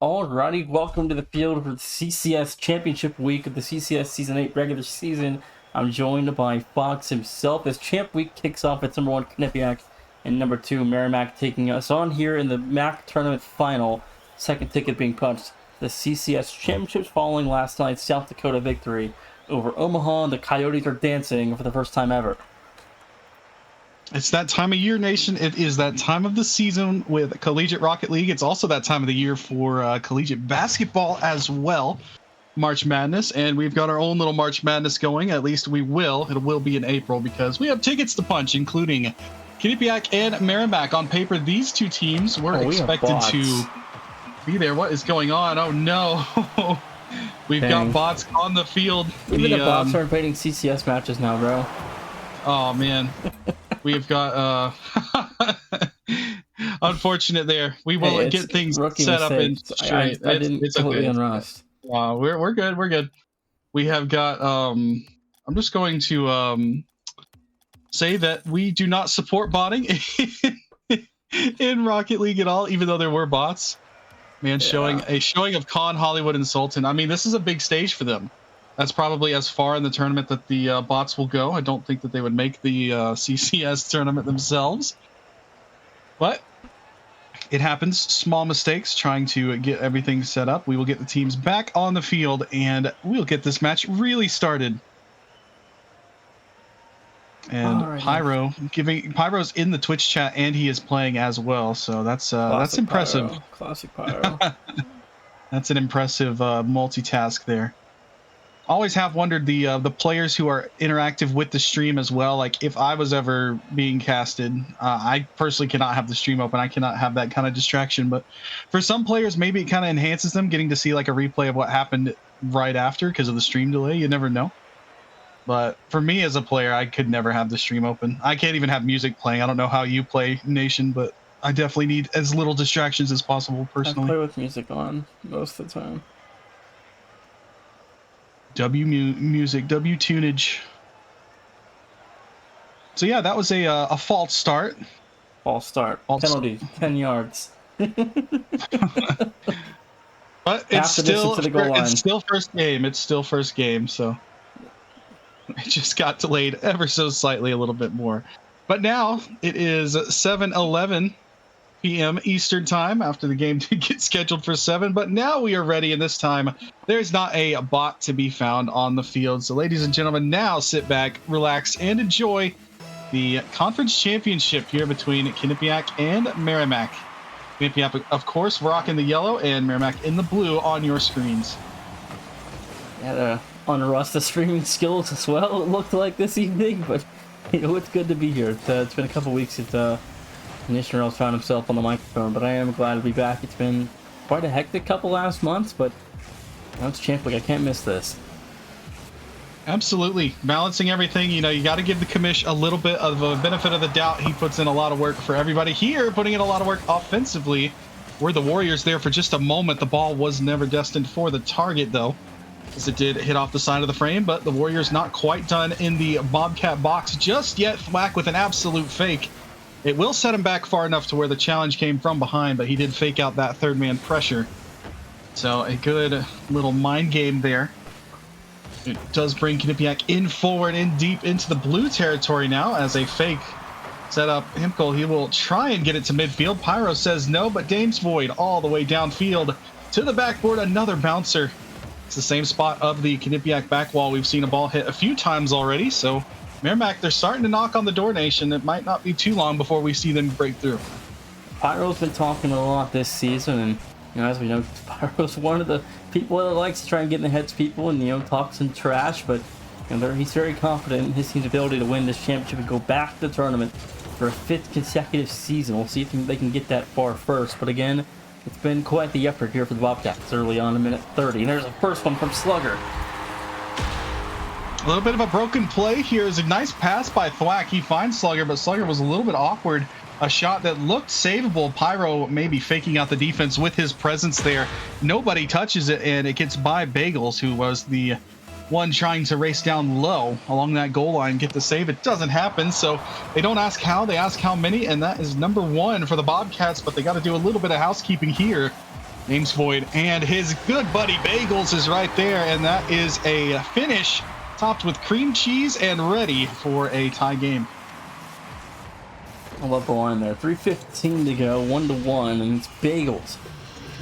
Alrighty, welcome to the field for the CCS Championship Week of the CCS Season 8 regular season. I'm joined by Fox himself as Champ Week kicks off at number 1 Quinnipiac and number 2 Merrimack taking us on here in the MAC tournament final. Second ticket being punched. The CCS Championships following last night's South Dakota victory over Omaha, and the Coyotes are dancing for the first time ever. It's that time of year, nation. It is that time of the season with Collegiate Rocket League. It's also that time of the year for collegiate basketball as well. March Madness, and we've got our own little March Madness going. At least we will. It will be in April because we have tickets to punch, including Quinnipiac and Merrimack. On paper, these two teams were expected to be there. What is going on? Oh, no. We've got bots on the field. Even the bots are invading CCS matches now, bro. Oh, man. We've got unfortunate there. We will get things set up and straight. I didn't completely unrust. We're good. We're good. We have got I'm just going to say that we do not support botting in Rocket League at all, even though there were bots. Man, showing of Con, Hollywood, and Sultan. I mean, this is a big stage for them. That's probably as far in the tournament that the bots will go. I don't think that they would make the CCS tournament themselves. But it happens. Small mistakes trying to get everything set up. We will get the teams back on the field, and we'll get this match really started. And Pyro's in the Twitch chat, and he is playing as well. So that's impressive. Pyro. Classic Pyro. That's an impressive multitask there. Always have wondered the players who are interactive with the stream as well. Like if I was ever being casted, I personally cannot have the stream open. I cannot have that kind of distraction. But for some players, maybe it kind of enhances them getting to see like a replay of what happened right after because of the stream delay. You never know. But for me as a player, I could never have the stream open. I can't even have music playing. I don't know how you play, Nation, but I definitely need as little distractions as possible personally. I play with music on most of the time. Music, tunage. So yeah, that was a false start. False start. Penalty, 10 yards. But it's still first game. It's still first game, so it just got delayed ever so slightly a little bit more. But now it is 7:11 p.m. Eastern time after the game did get scheduled for 7, but now we are ready, and this time there's not a bot to be found on the field. So ladies and gentlemen, now sit back, relax, and enjoy the conference championship here between Quinnipiac and Merrimack. Quinnipiac, of course, rocking the yellow, and Merrimack in the blue on your screens. Had to unrust the streaming skills as well, it looked like this evening, but it's good to be here. It's been a couple weeks since Nation Rails found himself on the microphone, but I am glad to be back. It's been quite a hectic couple last months, but now it's Champ Week. I can't miss this. Absolutely. Balancing everything, you got to give the commish a little bit of a benefit of the doubt. He puts in a lot of work for everybody here, putting in a lot of work offensively. We're the Warriors there for just a moment. The ball was never destined for the target, though, as it did hit off the side of the frame, but the Warriors not quite done in the Bobcat box just yet. Thwack with an absolute fake. It will set him back far enough to where the challenge came from behind, but he did fake out that third man pressure. So a good little mind game there. It does bring Quinnipiac in forward and deep into the blue territory now as a fake set up. Himkel, he will try and get it to midfield. Pyro says no, but Dames Void all the way downfield to the backboard. Another bouncer. It's the same spot of the Quinnipiac back wall. We've seen a ball hit a few times already, so Merrimack, they're starting to knock on the door, Nation. It might not be too long before we see them break through. Pyro's been talking a lot this season, and as we know, Pyro's one of the people that likes to try and get in the heads of people and talk some trash, but he's very confident in his team's ability to win this championship and go back to the tournament for a 5th consecutive season. We'll see if they can get that far first, but again, it's been quite the effort here for the Bobcats early on in minute 30, and there's a first one from Slugger. A little bit of a broken play here is a nice pass by Thwack. He finds Slugger, but Slugger was a little bit awkward. A shot that looked savable. Pyro maybe faking out the defense with his presence there. Nobody touches it, and it gets by Bagels, who was the one trying to race down low along that goal line, get the save. It doesn't happen, so they don't ask how, they ask how many, and that is number 1 for the Bobcats, but they got to do a little bit of housekeeping here James Void and his good buddy Bagels is right there, and that is a finish topped with cream cheese and ready for a tie game. I love the line there. 3:15 to go, 1-1, and it's Bagels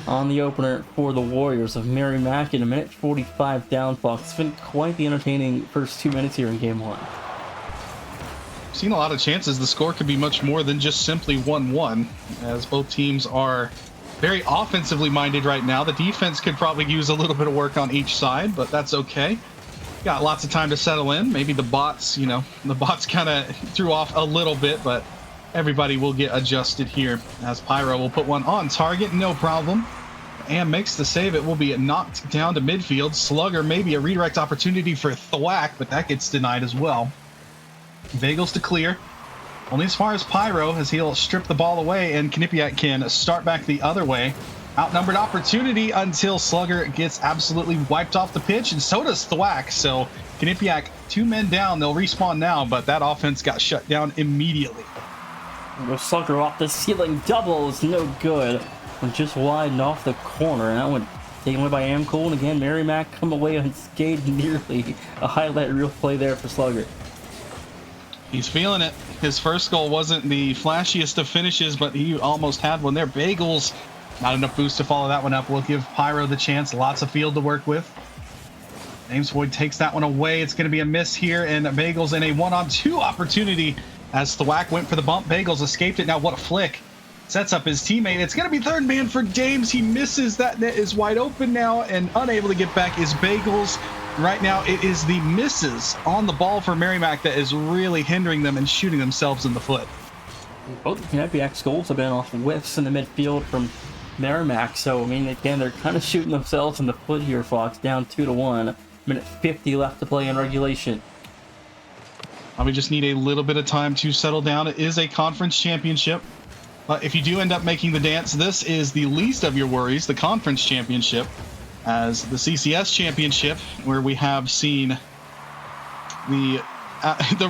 on the opener for the Warriors of Merrimack in a minute 45 down. Fox. It's been quite the entertaining first 2 minutes here in game one. Seen a lot of chances the score could be much more than just simply 1-1, as both teams are very offensively minded right now. The defense could probably use a little bit of work on each side, but that's okay. Got lots of time to settle in. Maybe the bots, the bots kind of threw off a little bit, but everybody will get adjusted here, as Pyro will put one on target, no problem. And makes the save. It will be knocked down to midfield. Slugger, maybe a redirect opportunity for Thwack, but that gets denied as well. Bagels to clear. Only as far as Pyro, as he'll strip the ball away, and Quinnipiac can start back the other way. Outnumbered opportunity until Slugger gets absolutely wiped off the pitch, and so does Thwack. So Quinnipiac, 2 men down. They'll respawn now, but that offense got shut down immediately. Slugger off the ceiling, double is no good. And just wide and off the corner, and that one taken away by Amcool. And again, Merrimack come away unscathed, nearly a highlight reel play there for Slugger. He's feeling it. His first goal wasn't the flashiest of finishes, but he almost had one there. Bagels, not enough boost to follow that one up. We'll give Pyro the chance. Lots of field to work with. James Void takes that one away. It's going to be a miss here, and Bagels in a 1-on-2 opportunity as Thwack went for the bump. Bagels escaped it. Now what a flick. Sets up his teammate. It's going to be third man for Dames. He misses. That net is wide open now, and unable to get back is Bagels. Right now, it is the misses on the ball for Merrimack that is really hindering them and shooting themselves in the foot. Both the Quinnipiac's goals have been off whiffs in the midfield from Merrimack, so, I mean, again, they're kind of shooting themselves in the foot here, Fox, down 2-1. Minute 50 left to play in regulation. We just need a little bit of time to settle down. It is a conference championship. But if you do end up making the dance, this is the least of your worries, the conference championship, as the CCS championship, where we have seen the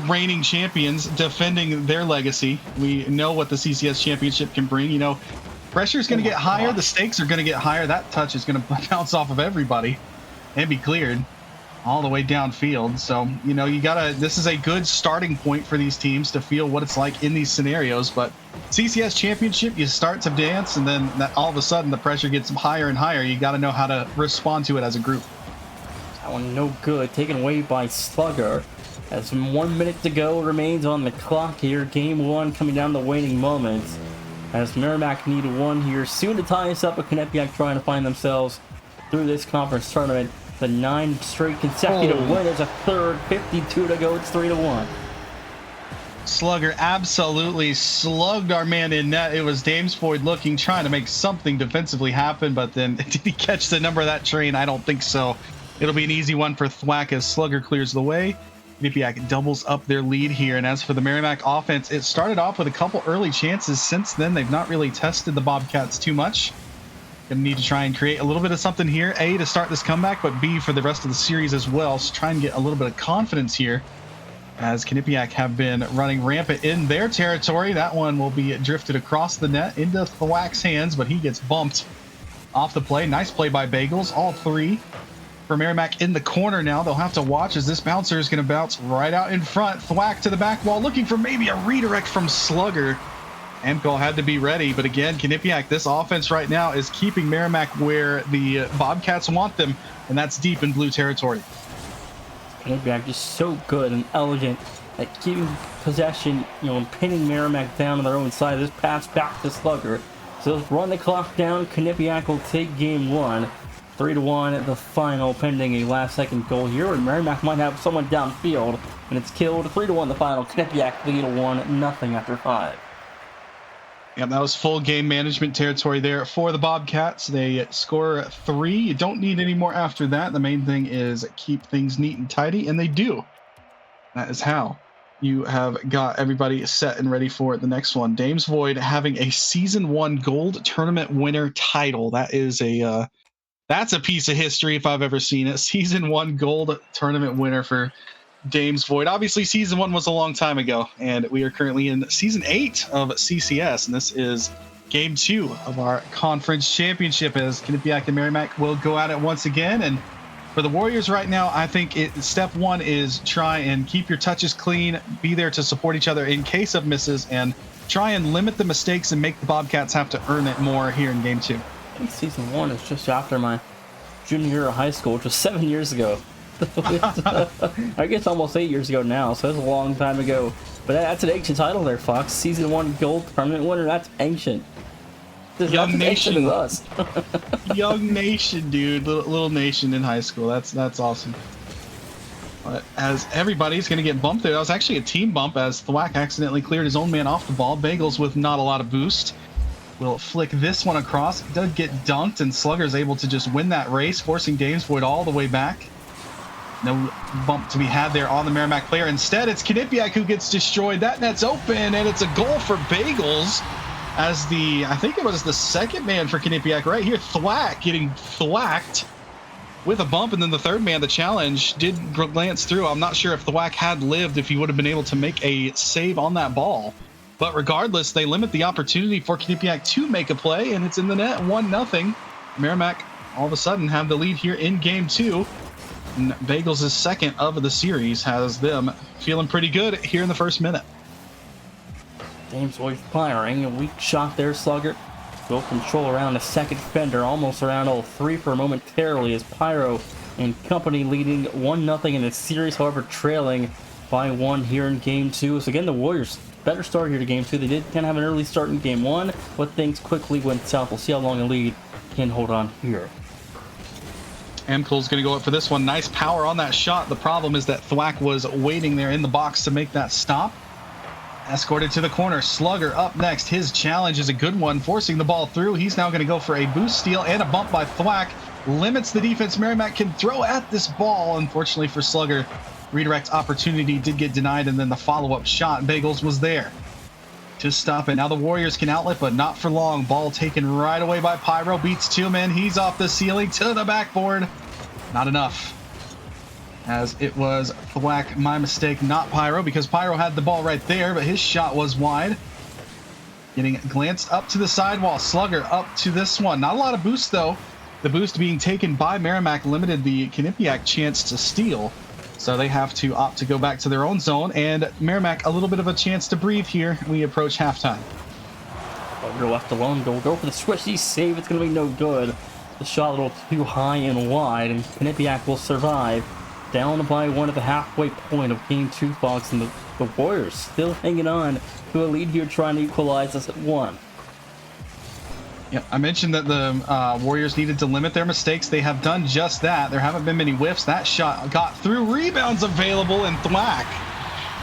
reigning champions defending their legacy. We know what the CCS championship can bring. Pressure is going to get higher. The stakes are going to get higher. That touch is going to bounce off of everybody and be cleared all the way downfield. So, this is a good starting point for these teams to feel what it's like in these scenarios. But CCS championship, you start to dance, and then all of a sudden the pressure gets higher and higher. You got to know how to respond to it as a group. That one no good, taken away by Slugger. As 1 minute to go remains on the clock here. Game one coming down the waning moments. As Merrimack need one here soon to tie us up, with Quinnipiac trying to find themselves through this conference tournament. The 9 straight consecutive winners, a third, 52 to go, it's 3-1. Slugger absolutely slugged our man in net. It was James Void looking, trying to make something defensively happen, but then did he catch the number of that train? I don't think so. It'll be an easy one for Thwack as Slugger clears the way. Quinnipiac doubles up their lead here, and as for the Merrimack offense, it started off with a couple early chances. Since then, they've not really tested the Bobcats too much. Gonna need to try and create a little bit of something here, A, to start this comeback, but B, for the rest of the series as well. So try and get a little bit of confidence here, as Quinnipiac have been running rampant in their territory. That one will be drifted across the net into Thwack's hands, but he gets bumped off the play. Nice play by Bagels. All three for Merrimack in the corner now. They'll have to watch as this bouncer is going to bounce right out in front. Thwack to the back wall, looking for maybe a redirect from Slugger. Amco had to be ready, but again, Quinnipiac, this offense right now is keeping Merrimack where the Bobcats want them, and that's deep in blue territory. Quinnipiac just so good and elegant at keeping possession, and pinning Merrimack down on their own side. This pass back to Slugger. So let's run the clock down. Quinnipiac will take game one. 3-1 at the final, pending a last-second goal here, and Merrimack might have someone downfield, and it's killed. 3-1 the final. Quinnipiac lead 1-0 after 5. Yeah, that was full game management territory there for the Bobcats. They score 3. You don't need any more after that. The main thing is keep things neat and tidy, and they do. That is how you have got everybody set and ready for the next one. Dames Void having a Season 1 Gold Tournament winner title. That is that's a piece of history if I've ever seen it. Season 1 Gold Tournament winner for Dames Void. Obviously, Season 1 was a long time ago, and we are currently in Season 8 of CCS, and this is Game 2 of our conference championship, as Quinnipiac and Merrimack will go at it once again. And for the Warriors right now, I think step one is try and keep your touches clean, be there to support each other in case of misses, and try and limit the mistakes and make the Bobcats have to earn it more here in Game 2. I think season 1 is just after my junior year of high school, which was 7 years ago. I guess almost 8 years ago now, so that's a long time ago. But that's an ancient title there, Fox. Season 1 gold permanent winner, that's ancient. Young nation. Us. Young nation, dude. Little nation in high school. That's awesome. But as everybody's going to get bumped there, that was actually a team bump as Thwack accidentally cleared his own man off the ball. Bagels with not a lot of boost will flick this one across. It does get dunked, and Slugger's able to just win that race, forcing Dames Void all the way back. No bump to be had there on the Merrimack player. Instead, it's Quinnipiac who gets destroyed. That net's open, and it's a goal for Bagels. As I think it was the second man for Quinnipiac right here, Thwack getting thwacked with a bump, and then the third man, the challenge, did glance through. I'm not sure if Thwack had lived, if he would have been able to make a save on that ball. But regardless, they limit the opportunity for Quinnipiac to make a play, and it's in the net, 1-0. Merrimack all of a sudden have the lead here in Game 2. And Bagels' second of the series has them feeling pretty good here in the first minute. Dames Void firing, a weak shot there, Slugger. Will control around the second defender, almost around all three for momentarily as Pyro and company leading 1-0 in the series, however trailing by 1 here in Game 2. So again, the Warriors better start here to Game 2. They did kind of have an early start in Game 1, but things quickly went south. We'll see how long the lead can hold on here. Amcol's going to go up for this one. Nice power on that shot. The problem is that Thwack was waiting there in the box to make that stop. Escorted to the corner. Slugger up next. His challenge is a good one, forcing the ball through. He's now going to go for a boost steal and a bump by Thwack. Limits the defense Merrimack can throw at this ball. Unfortunately for Slugger, redirect opportunity did get denied, and then the follow-up shot, Bagels, was there to stop it. Now the Warriors can outlet, but not for long. Ball taken right away by Pyro. Beats two men. He's off the ceiling to the backboard. Not enough. As it was Thwack, my mistake, not Pyro, because Pyro had the ball right there, but his shot was wide. Getting glanced up to the sidewall. Slugger up to this one. Not a lot of boost, though. The boost being taken by Merrimack limited the Quinnipiac chance to steal. So they have to opt to go back to their own zone, and Merrimack a little bit of a chance to breathe here. We approach halftime. Slugger left alone. Go for the swishy save. It's going to be no good. The shot a little too high and wide, and Quinnipiac will survive. Down by 1 at the halfway point of Game 2, Fox, and the Warriors still hanging on to a lead here, trying to equalize us at 1. Yeah, I mentioned that the Warriors needed to limit their mistakes. They have done just that. There haven't been many whiffs. That shot got through. Rebounds available, and Thwack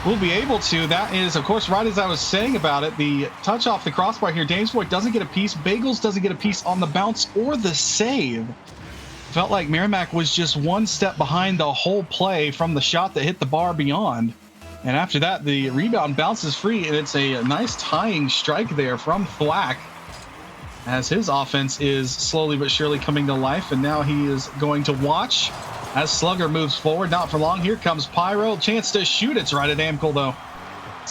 will be able to. That is, of course, right as I was saying about it, the touch off the crossbar here. Dames Void doesn't get a piece. Bagels doesn't get a piece on the bounce or the save. Felt like Merrimack was just one step behind the whole play from the shot that hit the bar beyond. And after that, the rebound bounces free, and it's a nice tying strike there from Thwack, as his offense is slowly but surely coming to life. And now he is going to watch as Slugger moves forward. Not for long. Here comes Pyro. Chance to shoot. It's right at Amkel, though.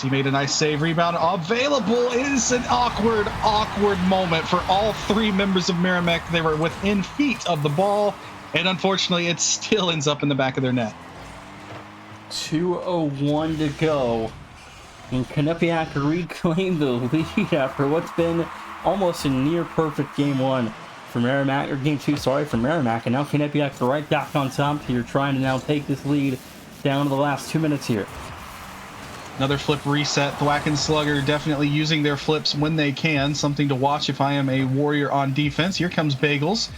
He made a nice save. Rebound available. It is an awkward moment for all three members of Merrimack. They were within feet of the ball, and unfortunately, it still ends up in the back of their net. 2:01 to go, and Quinnipiac reclaimed the lead after what's been almost a near perfect Game 1 for Merrimack, or Game 2, sorry, for Merrimack, and now Quinnipiac right back on top here, trying to now take this lead down to the last 2 minutes here. Another flip reset. Thwack and Slugger definitely using their flips when they can. Something to watch if I am a Warrior on defense. Here comes Bagels.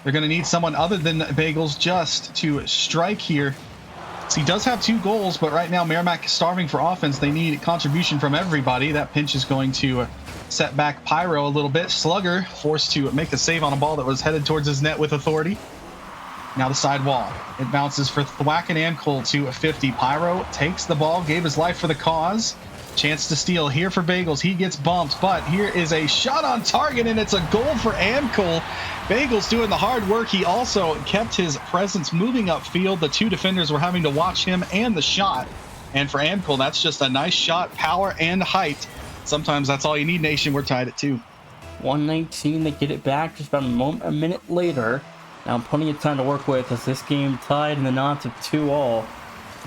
They're going to need someone other than Bagels just to strike here. So he does have 2 goals, but right now Merrimack is starving for offense. They need contribution from everybody. That pinch is going to set back Pyro a little bit. Slugger forced to make a save on a ball that was headed towards his net with authority. Now the sidewall. It bounces for Thwack and Amkel to 50. Pyro takes the ball, gave his life for the cause. Chance to steal here for Bagels. He gets bumped, but here is a shot on target, and it's a goal for Amkel. Bagels doing the hard work. He also kept his presence moving upfield. The 2 defenders were having to watch him and the shot. And for Amkel, that's just a nice shot, power and height. Sometimes that's all you need, Nation. We're tied at 2. 119, they get it back just about a minute later. Now plenty of time to work with as this game tied in the knots of 2-all.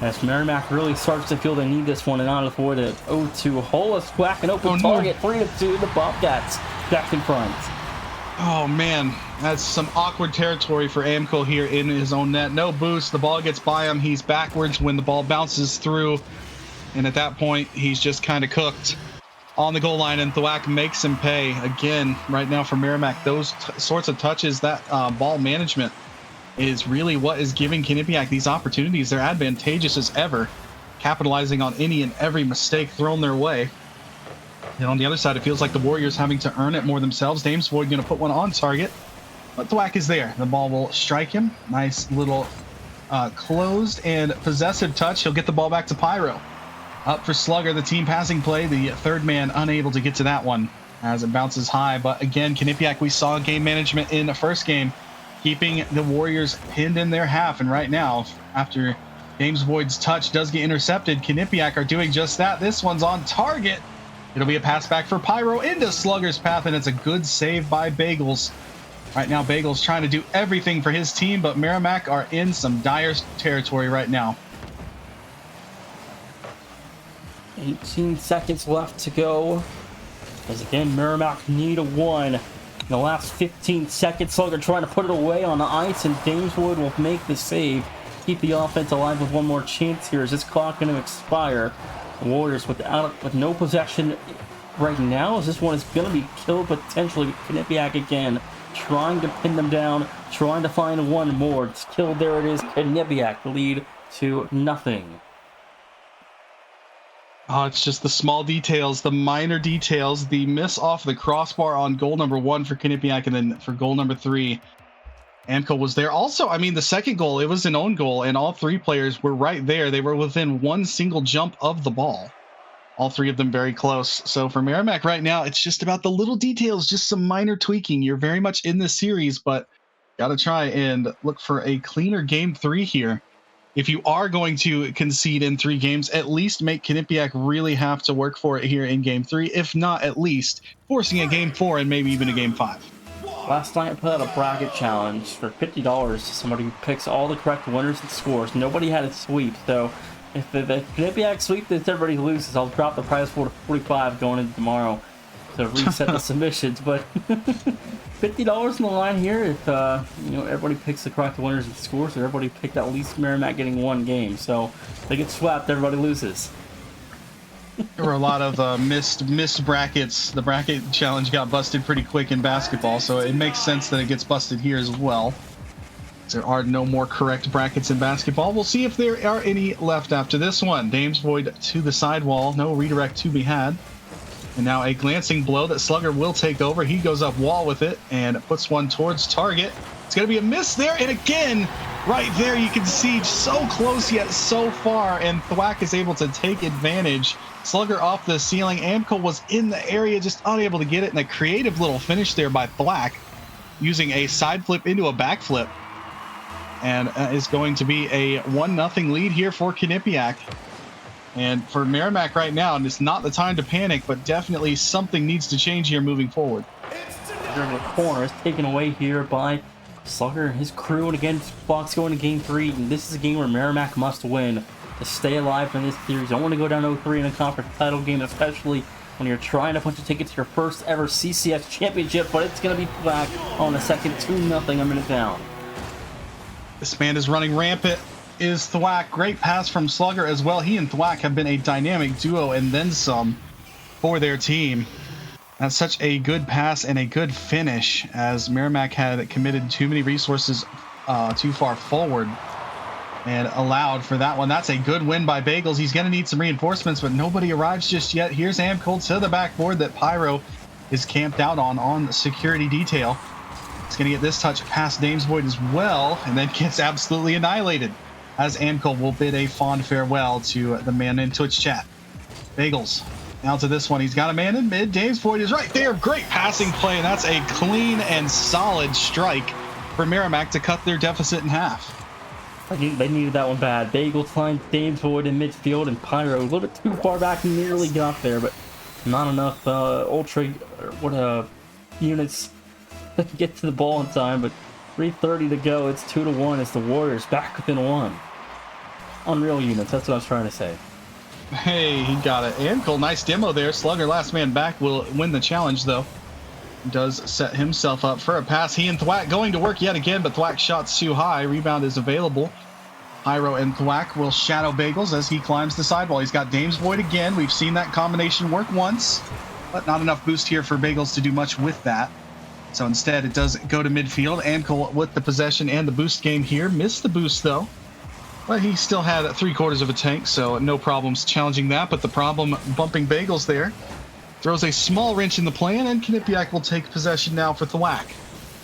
As Merrimack really starts to feel they need this one and not avoid it. 0-2 hole, a whack, an open target, 3-2, the Bobcats back in front. Oh man, that's some awkward territory for Amco here in his own net. No boost, the ball gets by him, he's backwards when the ball bounces through, and at that point he's just kind of cooked on the goal line, and Thwack makes him pay. Again, right now for Merrimack, those sorts of touches, that ball management is really what is giving Quinnipiac these opportunities. They're advantageous as ever, capitalizing on any and every mistake thrown their way. And on the other side, it feels like the Warriors having to earn it more themselves. Dames Void going to put one on target, but Thwack is there. The ball will strike him. Nice little closed and possessive touch. He'll get the ball back to Pyro. Up for Slugger, the team passing play. The third man unable to get to that one as it bounces high. But again, Quinnipiac, we saw game management in the first game, keeping the Warriors pinned in their half. And right now, after Dames Void's touch does get intercepted, Quinnipiac are doing just that. This one's on target. It'll be a pass back for Pyro into Slugger's path, and it's a good save by Bagels. Right now, Bagels trying to do everything for his team, but Merrimack are in some dire territory right now. 18 seconds left to go. As again, Merrimack need a one. In the last 15 seconds, Slugger trying to put it away on the ice, and Dameswood will make the save. Keep the offense alive with one more chance here. Is this clock going to expire? The Warriors with no possession right now, as this one is going to be killed potentially. Quinnipiac again, trying to pin them down, trying to find one more. It's killed. There it is. Quinnipiac lead to nothing. Oh, it's just the small details, the minor details, the miss off the crossbar on goal number 1 for Quinnipiac, and then for goal number 3, Amco was there. Also, I mean, the second goal, it was an own goal, and all three players were right there. They were within one single jump of the ball. All three of them very close. So for Merrimack right now, it's just about the little details, just some minor tweaking. You're very much in this series, but got to try and look for a cleaner game 3 here. If you are going to concede in 3 games, at least make Quinnipiac really have to work for it here in game 3. If not, at least forcing a game 4 and maybe even a game 5. Last night I put out a bracket challenge for $50 to somebody who picks all the correct winners and scores. Nobody had a sweep, so if the Quinnipiac sweep that everybody loses, I'll drop the prize pool to 45 going into tomorrow to reset the submissions. But $50 in the line here if everybody picks the correct winners and scores, or everybody picked at least Merrimack getting 1 game. So if they get swept, everybody loses. There were a lot of missed brackets. The bracket challenge got busted pretty quick in basketball, so it makes sense that it gets busted here as well. There are no more correct brackets in basketball. We'll see if there are any left after this one. Dames Void to the sidewall. No redirect to be had. And now a glancing blow that Slugger will take over. He goes up wall with it and puts one towards target. It's going to be a miss there. And again, right there, you can see so close yet so far. And Thwack is able to take advantage. Slugger off the ceiling. Amco was in the area, just unable to get it. And a creative little finish there by Thwack, using a side flip into a back flip. And is going to be a 1-0 lead here for Quinnipiac. And for Merrimack right now, and it's not the time to panic, but definitely something needs to change here moving forward. The corner is taken away here by Slugger and his crew, and again, Fox going to game 3, and this is a game where Merrimack must win to stay alive in this series. Don't want to go down 0-3 in a conference title game, especially when you're trying to punch a ticket to your first ever CCS championship, but it's going to be back on the second 2-0 a minute down. This man is running rampant. Is Thwack. Great pass from Slugger as well. He and Thwack have been a dynamic duo and then some for their team. That's such a good pass and a good finish, as Merrimack had committed too many resources too far forward and allowed for that one. That's a good win by Bagels. He's going to need some reinforcements, but nobody arrives just yet. Here's Amcold to the backboard that Pyro is camped out on the security detail. He's going to get this touch past Dames Void as well, and then gets absolutely annihilated, as Amco will bid a fond farewell to the man in Twitch chat. Bagels now to this one. He's got a man in mid. Dames Void is right there. Great passing play, and that's a clean and solid strike for Merrimack to cut their deficit in half. They needed that one bad. Bagels finds Dames Void in midfield, and Pyro a little bit too far back, nearly got there, but not enough units get to the ball in time, but 3:30 to go. It's 2-1 as the Warriors back within one. Unreal units, that's what I was trying to say. Hey, he got it. Ankle, nice demo there. Slugger, last man back, will win the challenge, though. Does set himself up for a pass. He and Thwack going to work yet again, but Thwack's shot's too high. Rebound is available. Pyro and Thwack will shadow Bagels as he climbs the sidewall. He's got Dames Void again. We've seen that combination work once, but not enough boost here for Bagels to do much with that. So instead, it does go to midfield. Ankle with the possession and the boost game here. Missed the boost, though. But he still had 3/4 of a tank, so no problems challenging that. But the problem bumping Bagels there throws a small wrench in the plan, and Quinnipiac will take possession now for Thwack.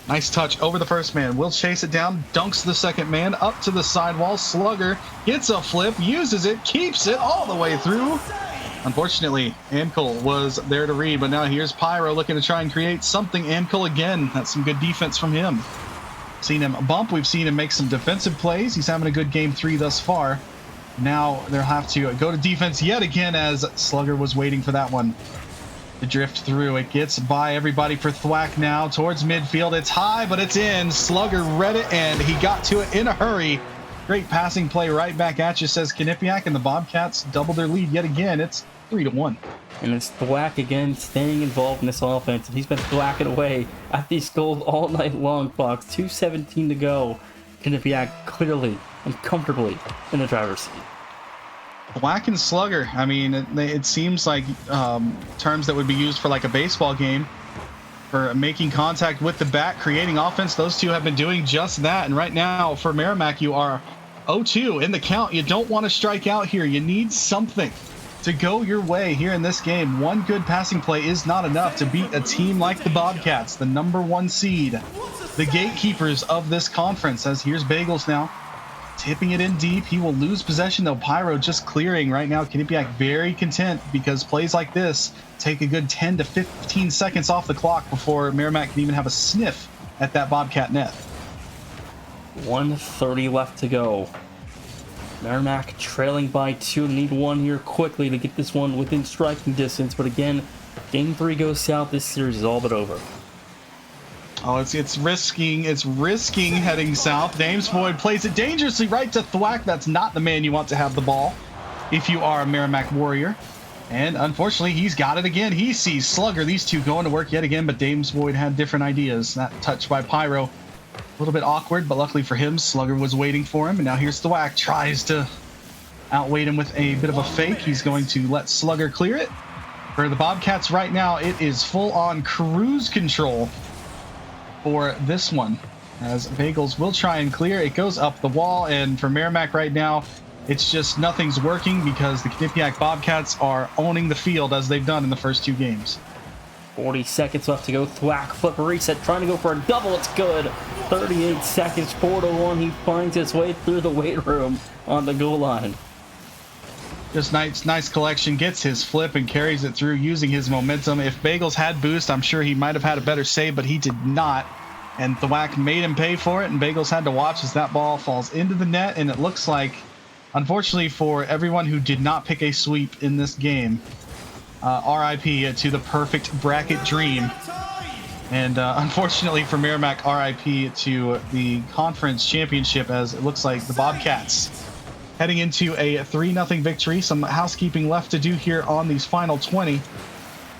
Nice touch over the first man. Will chase it down, dunks the second man up to the sidewall. Slugger gets a flip, uses it, keeps it all the way through. Unfortunately, Ankle was there to read, but now here's Pyro looking to try and create something. Ankle again. That's some good defense from him. Seen him bump. We've seen him make some defensive plays. He's having a good game 3 thus far. Now they'll have to go to defense yet again as Slugger was waiting for that one to drift through. It gets by everybody for Thwack now towards midfield. It's high, but it's in. Slugger read it, and he got to it in a hurry. Great passing play right back at you, says Quinnipiac, and the Bobcats double their lead yet again. It's 3-1. And it's Thwack again staying involved in this offense, and he's been thwacking away at these goals all night long, Fox. 2:17 to go. Quinnipiac clearly and comfortably in the driver's seat. Thwack and Slugger, I mean, it seems like terms that would be used for like a baseball game for making contact with the bat, creating offense. Those two have been doing just that. And right now for Merrimack, you are 0-2 in the count. You don't want to strike out here. You need something to go your way here in this game. One good passing play is not enough to beat a team like the Bobcats, the #1 seed, the gatekeepers of this conference. As here's Bagels now, tipping it in deep. He will lose possession, though. Pyro just clearing right now. Quinnipiac very content because plays like this take a good 10 to 15 seconds off the clock before Merrimack can even have a sniff at that Bobcat net. 1:30 left to go. Merrimack trailing by 2. Need one here quickly to get this one within striking distance. But again, game 3 goes south. This series is all but over. Oh, it's risking heading south. Dames Void plays it dangerously right to Thwack. That's not the man you want to have the ball if you are a Merrimack Warrior. And unfortunately, he's got it again. He sees Slugger. These two going to work yet again, but Dames Void had different ideas. That touch by Pyro, a little bit awkward, but luckily for him, Slugger was waiting for him. And now here's Thwack, tries to outweight him with a bit of a fake. He's going to let Slugger clear it. For the Bobcats right now, it is full-on cruise control for this one, as Bagels will try and clear. It goes up the wall, and for Merrimack right now, it's just nothing's working because the Quinnipiac Bobcats are owning the field as they've done in the first 2 games. 40 seconds left to go. Thwack, flip, reset, trying to go for a double. It's good. 38 seconds, 4-1. He finds his way through the weight room on the goal line. Just nice collection, gets his flip and carries it through using his momentum. If Bagels had boost, I'm sure he might have had a better save, but he did not. And Thwack made him pay for it, and Bagels had to watch as that ball falls into the net. And it looks like, unfortunately for everyone who did not pick a sweep in this game, RIP to the perfect bracket dream. And unfortunately for Merrimack, RIP to the conference championship, as it looks like the Bobcats heading into a 3-0 victory. Some housekeeping left to do here on these final 20.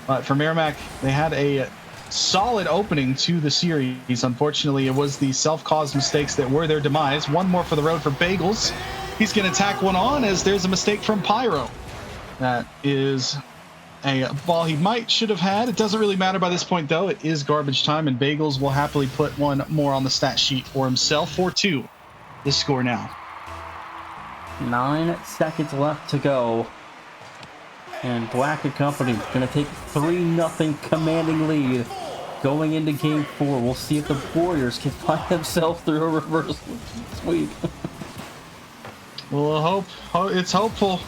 But for Merrimack, they had a solid opening to the series. Unfortunately, it was the self-caused mistakes that were their demise. One more for the road for Bagels. He's going to tack one on as there's a mistake from Pyro. That is a ball he should have had. It doesn't really matter by this point, though. It is garbage time, and Bagels will happily put one more on the stat sheet for himself. 4-2, the score now. 9 seconds left to go. And Black and Company going to take 3-0 commanding lead going into game 4. We'll see if the Warriors can find themselves through a reverse sweep. Well, it's hopeful.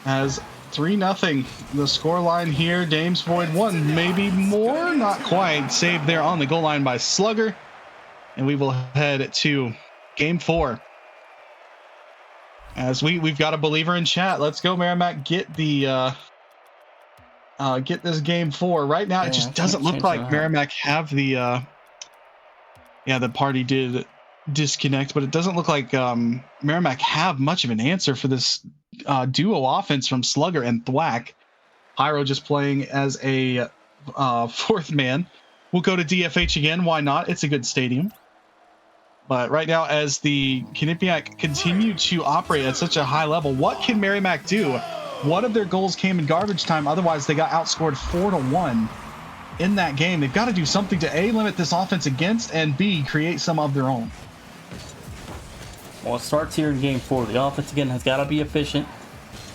As 3-0, the scoreline here. Dames Void 1, maybe more, not quite. Saved there on the goal line by Slugger. And we will head to game 4. As we've got a believer in chat. Let's go, Merrimack. Get the get this game 4. Right now, it Yeah, I just can't doesn't look change like that. Merrimack have the yeah, the party did disconnect, but it doesn't look like Merrimack have much of an answer for this duo offense from Slugger and Thwack. Pyro just playing as a fourth man. We'll go to DFH again. Why not? It's a good stadium. But right now, as the Quinnipiac continue to operate at such a high level, what can Merrimack do? One of their goals came in garbage time. Otherwise, they got outscored 4-1 in that game. They've got to do something to A, limit this offense against, and B, create some of their own. Well, it starts here in game 4. The offense, again, has got to be efficient.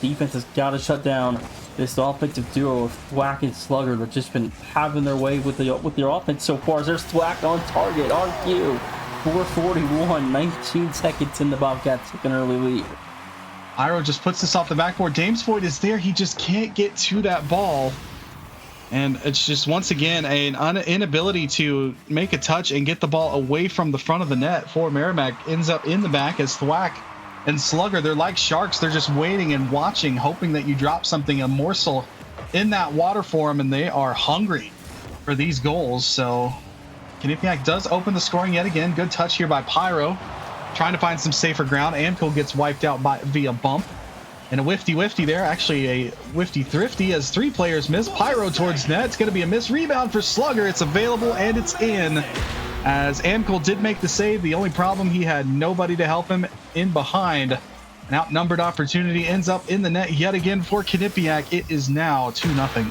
Defense has got to shut down this offensive duo of Thwack and Slugger. They've just been having their way with their offense so far. There's Thwack on target, on cue. 4:41, 19 seconds in the Bobcats took an early lead. Pyro just puts this off the backboard. James Boyd is there. He just can't get to that ball. And it's just, once again, an inability to make a touch and get the ball away from the front of the net for Merrimack. Ends up in the back as Thwack and Slugger, they're like sharks. They're just waiting and watching, hoping that you drop something, a morsel in that water for them, and they are hungry for these goals. So Quinnipiac does open the scoring yet again. Good touch here by Pyro, trying to find some safer ground. Amco gets wiped out via bump. And a whifty there, actually a whifty thrifty, as 3 players miss. Pyro towards net. It's going to be a missed rebound for Slugger. It's available and it's in, as Amco did make the save. The only problem, he had nobody to help him in behind. An outnumbered opportunity ends up in the net yet again for Quinnipiac. It is now 2-0.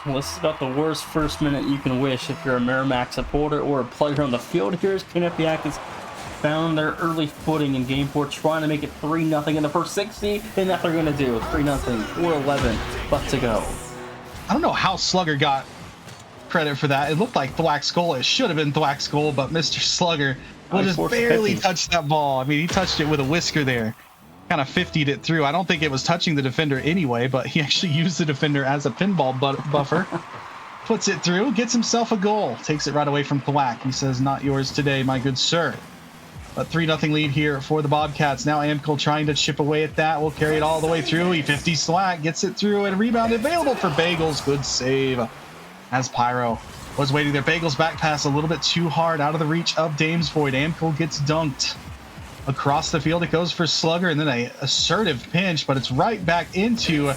Well, this is about the worst first minute you can wish if you're a Merrimack supporter or a player on the field. Here's Quinnipiac has found their early footing in game 4, trying to make it 3-0 in the first 60, and that's what they're going to do. 3-0, 4:11 left to go. I don't know how Slugger got credit for that. It looked like Thwack's goal. It should have been Thwack's goal, but Mr. Slugger will just barely touch that ball. I mean, he touched it with a whisker there. Kind of 50'd it through. I don't think it was touching the defender anyway, but he actually used the defender as a pinball buffer. Puts it through, gets himself a goal. Takes it right away from Thwack. He says, "Not yours today, my good sir." But 3-0 lead here for the Bobcats. Now Amco trying to chip away at that. Will carry it all the way through. He 50 Thwack, gets it through, and a rebound available for Bagels. Good save as Pyro was waiting there. Bagels back pass a little bit too hard, out of the reach of Dames Void. Amco gets dunked. Across the field it goes for Slugger, and then a assertive pinch, but it's right back into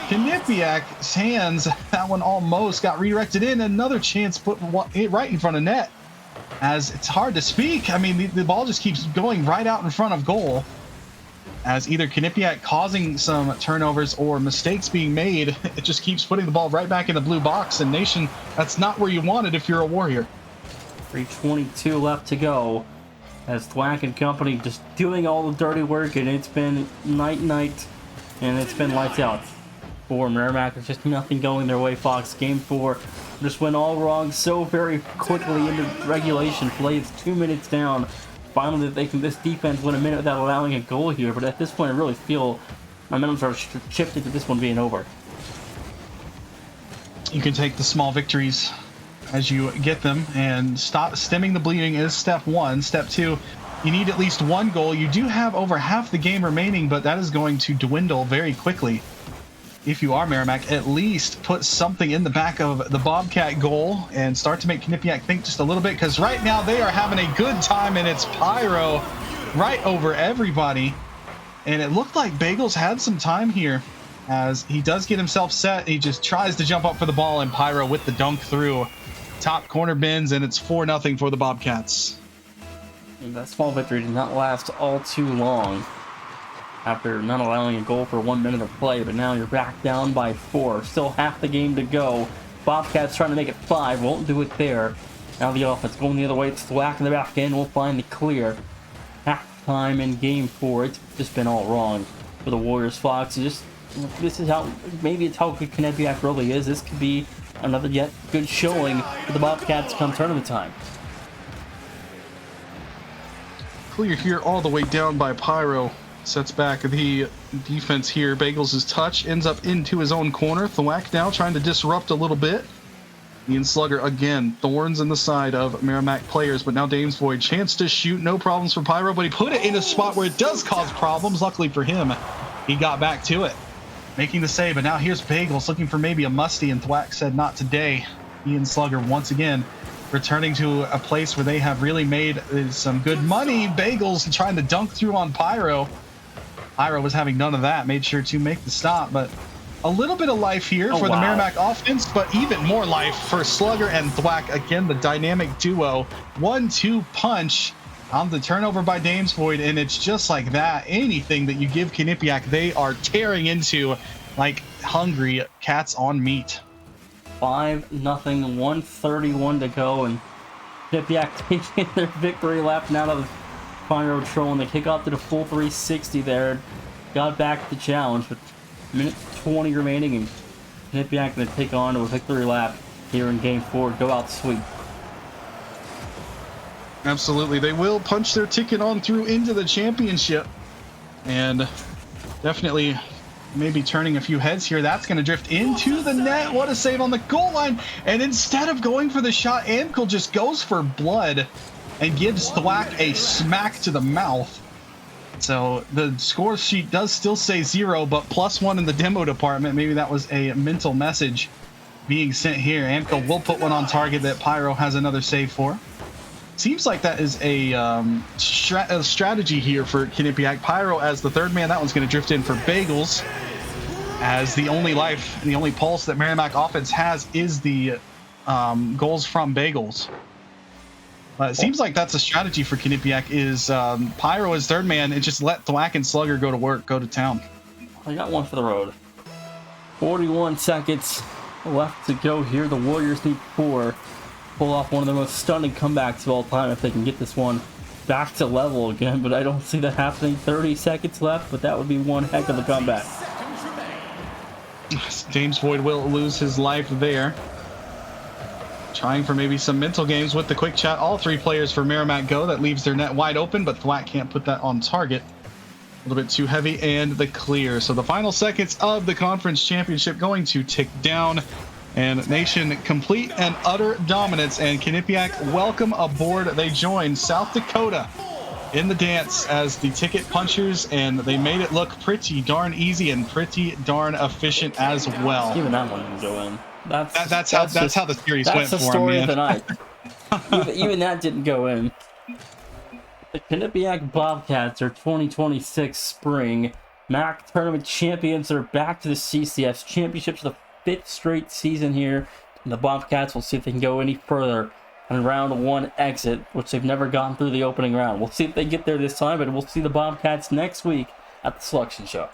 Quinnipiac's hands. That one almost got redirected in. Another chance put right in front of net, as it's hard to speak. I mean, the ball just keeps going right out in front of goal, as either Quinnipiac causing some turnovers or mistakes being made. It just keeps putting the ball right back in the blue box, and Nation, that's not where you want it if you're a Warrior. 3:22 left to go, as Thwack and company just doing all the dirty work, and it's been night, and it's been lights out for Merrimack. There's just nothing going their way, Fox. Game 4 just went all wrong so very quickly into regulation play. It's 2 minutes down. Finally, this defense win a minute without allowing a goal here, but at this point, I really feel momentum are shifted to this one being over. You can take the small victories as you get them, and stop stemming the bleeding is step 1. Step 2, you need at least 1 goal. You do have over half the game remaining, but that is going to dwindle very quickly. If you are Merrimack, at least put something in the back of the Bobcat goal and start to make Quinnipiac think just a little bit, because right now they are having a good time, and it's Pyro right over everybody. And it looked like Bagels had some time here, as he does get himself set. He just tries to jump up for the ball, and Pyro with the dunk through. Top corner bins, and it's 4-0 for the Bobcats. And that small victory did not last all too long after not allowing a goal for 1 minute of play, but now you're back down by 4. Still half the game to go. Bobcats trying to make it 5, won't do it there. Now the offense going the other way. It's Thwack in the back end, will find the clear. Halftime in game 4. It's just been all wrong for the Warriors. Fox, this is how, maybe it's how good Quinnipiac really is. This could be another yet good showing for the Bobcats come tournament time. Clear here all the way down by Pyro. Sets back the defense here. Bagels' touch ends up into his own corner. Thwack now trying to disrupt a little bit. Ian Slugger again, thorns in the side of Merrimack players, but now Dames Void, chance to shoot, no problems for Pyro, but he put it in a spot where it does cause problems. Luckily for him, he got back to it. making the save, but now here's Bagels looking for maybe a musty, and Thwack said not today. He and Slugger once again returning to a place where they have really made some good money. Bagels trying to dunk through on Pyro. Pyro was having none of that, made sure to make the stop, but a little bit of life here for the Merrimack offense, but even more life for Slugger and Thwack. Again, the dynamic duo, 1-2 punch on the turnover by Dames Void, and it's just like that. Anything that you give Quinnipiac, they are tearing into like hungry cats on meat. 5-0, 1:31 to go, and Quinnipiac taking their victory lap now to the Pyro trolling. They kick off to the full 360 there. Got back the challenge, but minute 20 remaining, and Quinnipiac going to take on to a victory lap here in Game 4. Go out sweet. Absolutely. They will punch their ticket on through into the championship, and definitely maybe turning a few heads here. That's going to drift into the net. What a save on the goal line. And instead of going for the shot, Amkel just goes for blood and gives Thwack a smack to the mouth. So the score sheet does still say 0, but +1 in the demo department. Maybe that was a mental message being sent here. Amkel will put one on target that Pyro has another save for. Seems like that is a strategy here for Quinnipiac. Pyro as the third man. That one's going to drift in for Bagels, as the only life, the only pulse that Merrimack offense has is the goals from Bagels. But it seems like that's a strategy for Quinnipiac, is Pyro as third man and just let Thwack and Slugger go to work, go to town. I got one for the road. 41 seconds left to go here. The Warriors need 4. Pull off one of the most stunning comebacks of all time if they can get this one back to level again, but I don't see that happening. 30 seconds left, but that would be one heck of a comeback. James Void will lose his life there. Trying for maybe some mental games with the quick chat. All 3 players for Merrimack go. That leaves their net wide open, but Thwack can't put that on target. A little bit too heavy, and the clear. So the final seconds of the conference championship going to tick down. And Nation, complete and utter dominance, and Quinnipiac, welcome aboard. They joined South Dakota in the dance as the ticket punchers, and they made it look pretty darn easy and pretty darn efficient as well. Even that one didn't go in. That's how the series went for them. That's the story of the night. even that didn't go in. The Quinnipiac Bobcats are 2026 spring MAC tournament champions. Are back to the CCS championships for the 5th straight season here, and the Bobcats will see if they can go any further on round 1 exit, which they've never gotten through the opening round. We'll see if they get there this time, but we'll see the Bobcats next week at the selection show.